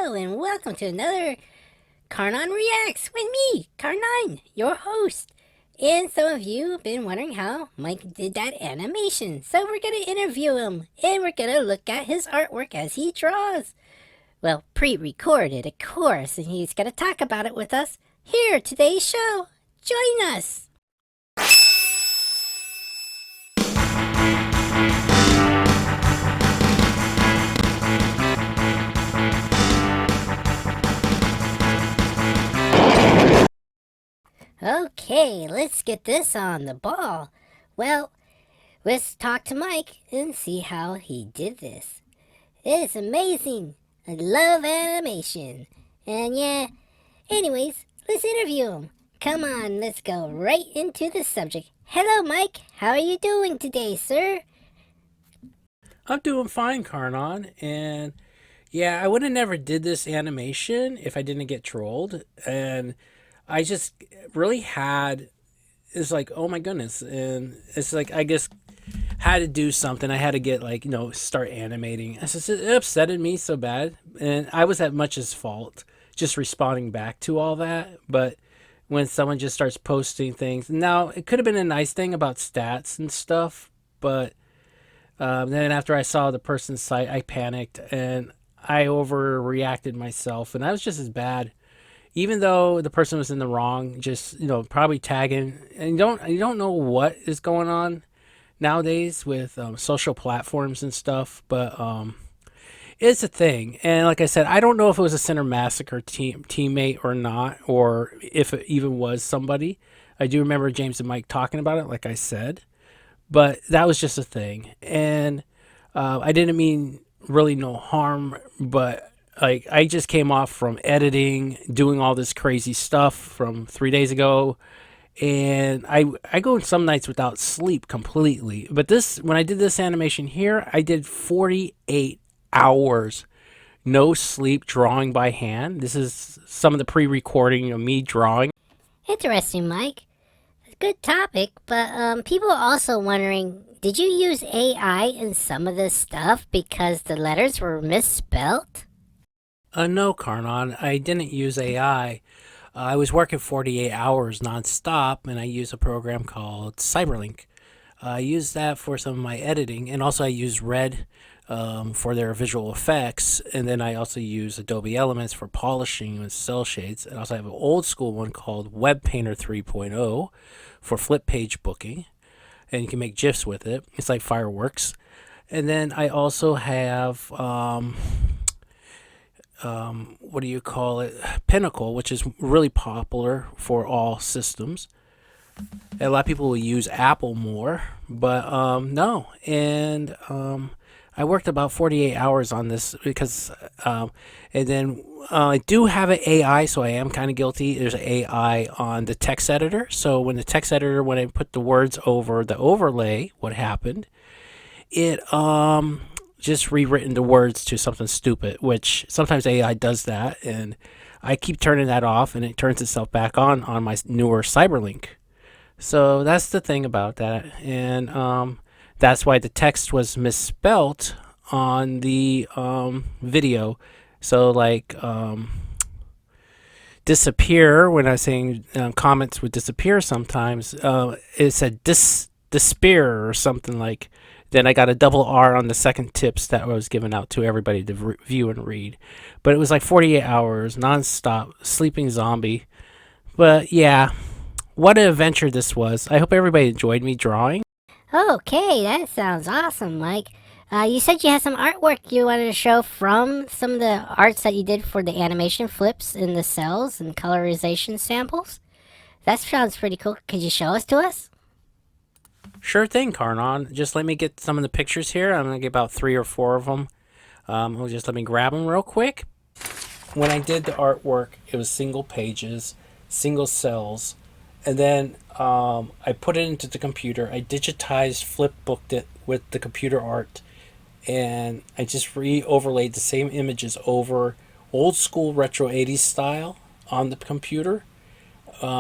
Hello, and welcome to another Karnon Reacts with me, Karnon, your host. And some of you have been wondering how Mike did that animation, so we're gonna interview him, and we're gonna look at his artwork as he draws. Well, pre-recorded, of course, and he's gonna talk about it with us here today's show. Join us! Okay, let's get this on the ball. Well, let's talk to Mike and see how he did this. It's amazing. I love animation. And yeah, anyways, let's interview him. Come on, let's go right into the subject. Hello, Mike. How are you doing today, sir? I'm doing fine, Karnon, and yeah, I would have never did this animation if I didn't get trolled, and I just really had it's like, oh my goodness, and it's like I just had to do something. I had to get like start animating. It's just, it upsetted me so bad, and I was at much's fault just responding back to all that, but. When someone just starts posting things, now it could have been a nice thing about stats and stuff, but then after I saw the person's site, I panicked and I overreacted myself, and I was just as bad. Even though the person was in the wrong, just probably tagging, and you don't know what is going on nowadays with social platforms and stuff, but it's a thing. And like I said, I don't know if it was a Center Massacre teammate or not, or if it even was somebody. I do remember James and Mike talking about it, like I said, but that was just a thing, and I didn't mean really no harm, but like I just came off from editing, doing all this crazy stuff from 3 days ago, and I go some nights without sleep completely. But this when I did this animation here, I did 48 hours no sleep drawing by hand. This is some of the pre-recording of me drawing. Interesting, Mike. Good topic, but people are also wondering, did you use AI in some of this stuff because the letters were misspelt? No, Karnon, I didn't use AI. I was working 48 hours nonstop, and I used a program called Cyberlink. I used that for some of my editing, and also I use Red for their visual effects, and then I also use Adobe Elements for polishing and cell shades. And I also have an old school one called Web Painter 3.0 for flip page booking, and you can make GIFs with it. It's like fireworks. And then I also have what do you call it? Pinnacle, which is really popular for all systems. And a lot of people will use Apple more, but no. And I worked about 48 hours on this because, and then I do have an AI, so I am kind of guilty. There's an AI on the text editor. So when the text editor, when I put the words over the overlay, what happened? It just rewritten the words to something stupid, which sometimes AI does that, and I keep turning that off, and it turns itself back on my newer Cyberlink. So that's the thing about that, and that's why the text was misspelt on the video. So like disappear, when I was saying comments would disappear sometimes, it said despair or something like. Then I got a double R on the second tips that was given out to everybody to view and read. But it was like 48 hours nonstop sleeping zombie. But yeah, what an adventure this was. I hope everybody enjoyed me drawing. Okay, that sounds awesome, Mike. You said you had some artwork you wanted to show from some of the arts that you did for the animation flips in the cells and colorization samples. That sounds pretty cool. Could you show us to us? Sure thing, Karnon. Just let me get some of the pictures here. I'm going to get about 3 or 4 of them. Just let me grab them real quick. When I did the artwork, it was single pages, single cells, and then I put it into the computer. I digitized, flip booked it with the computer art, and I just re-overlaid the same images over old school retro 80s style on the computer,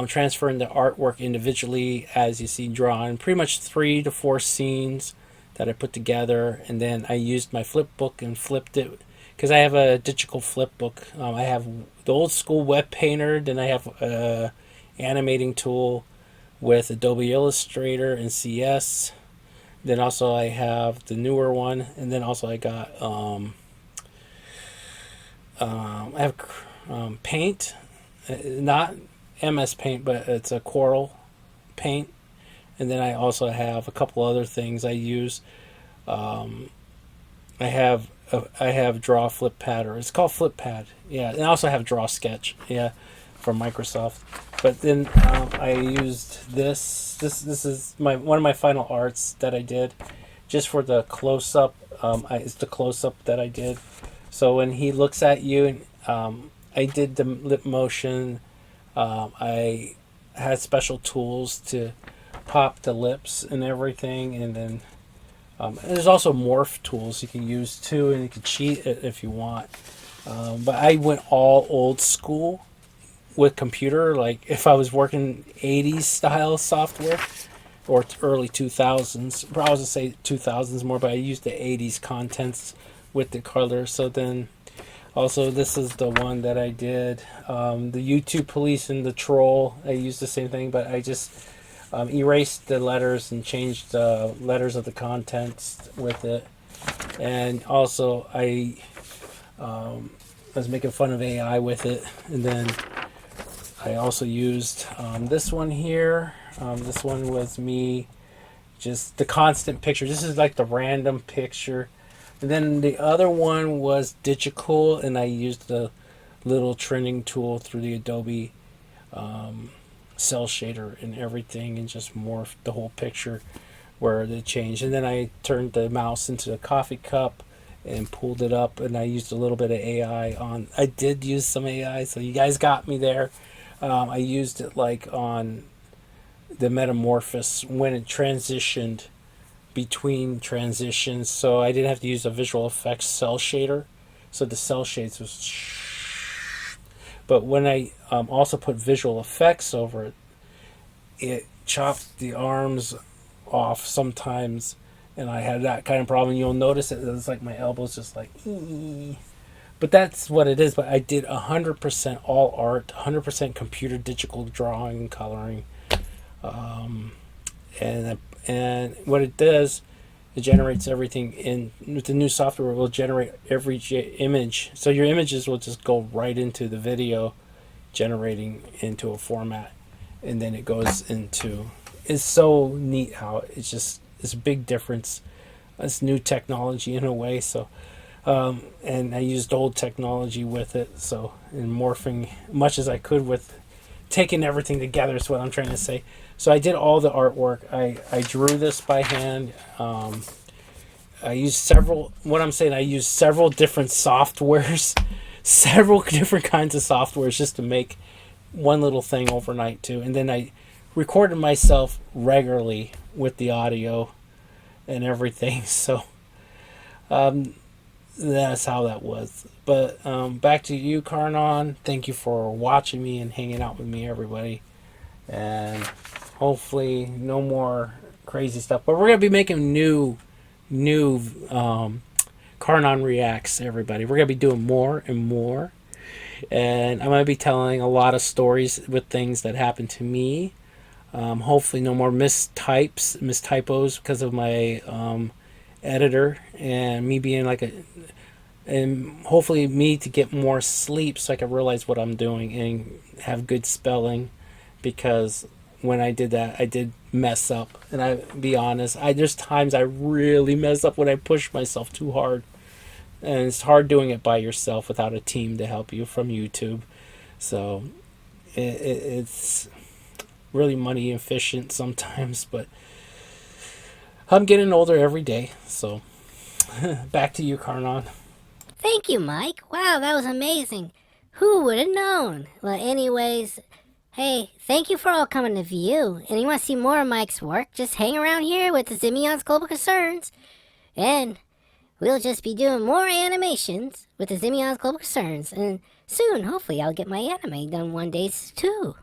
transferring the artwork individually as you see drawn. Pretty much 3 to 4 scenes that I put together, and then I used my flip book and flipped it, because I have a digital flip book. I have the old school web painter, then I have a animating tool with Adobe Illustrator and CS. Then also I have the newer one, and then also I got I have Paint, not MS Paint, but it's a Coral Paint, and then I also have a couple other things I use. Um, I have Draw FlipPad, or it's called FlipPad. Yeah, and I also have Draw Sketch. Yeah, from Microsoft. But then I used this. This is one of my final arts that I did, just for the close up. It's the close up that I did. So when he looks at you, I did the lip motion. I had special tools to pop the lips and everything, and then there's also morph tools you can use too, and you can cheat it if you want. But I went all old school with computer, like if I was working 80s style software or early 2000s, probably was to say 2000s more, but I used the 80s contents with the color. So then also this is the one that I did, the YouTube police and the troll. I used the same thing, but I just erased the letters and changed the letters of the contents with it. And also I was making fun of AI with it. And then I also used this one here. This one was me, just the constant picture. This is like the random picture. And then the other one was Digicool, and I used the little trending tool through the Adobe cell shader and everything, and just morphed the whole picture where they changed. And then I turned the mouse into a coffee cup and pulled it up, and I used a little bit of AI on. I did use some AI, so you guys got me there. I used it like on the Metamorphosis when it transitioned between transitions, so I didn't have to use a visual effects cell shader, so the cell shades was but when I also put visual effects over it, it chopped the arms off sometimes, and I had that kind of problem. You'll notice it's like my elbows just like ee. But that's what it is. But I did 100% all art, 100% computer digital drawing and coloring. And what it does, it generates everything in with the new software. It will generate every image, so your images will just go right into the video, generating into a format, and then it goes into. It's so neat how it's a big difference. It's new technology in a way. So, and I used old technology with it. So, and morphing much as I could with taking everything together is what I'm trying to say. So I did all the artwork. I drew this by hand. I used several. What I'm saying, I used several different softwares, several different kinds of softwares just to make one little thing overnight too. And then I recorded myself regularly with the audio and everything. So that's how that was. But back to you, Karnan. Thank you for watching me and hanging out with me, everybody. And hopefully no more crazy stuff. But we're going to be making new Karnan Reacts, everybody. We're going to be doing more and more. And I'm going to be telling a lot of stories with things that happened to me. Hopefully no more mistypos because of my editor and me being like and hopefully me to get more sleep so I can realize what I'm doing and have good spelling, because when I did that I did mess up, and I be honest, there's times I really mess up when I push myself too hard, and it's hard doing it by yourself without a team to help you from YouTube. So it's really money efficient sometimes, but I'm getting older every day. So back to you, Karnan. Thank you, Mike. Wow, that was amazing. Who would have known? Well, anyways, hey, thank you for all coming to view. And you want to see more of Mike's work, just hang around here with the Zimion's Global Concerns. And we'll just be doing more animations with the Zimion's Global Concerns. And soon, hopefully, I'll get my anime done one day too.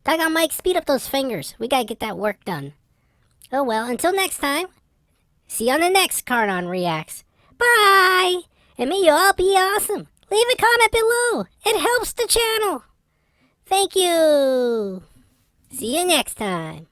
Doggone Mike, speed up those fingers. We gotta get that work done. Oh well, until next time, see you on the next Karnan Reacts. Bye! And may you all be awesome. Leave a comment below. It helps the channel. Thank you. See you next time.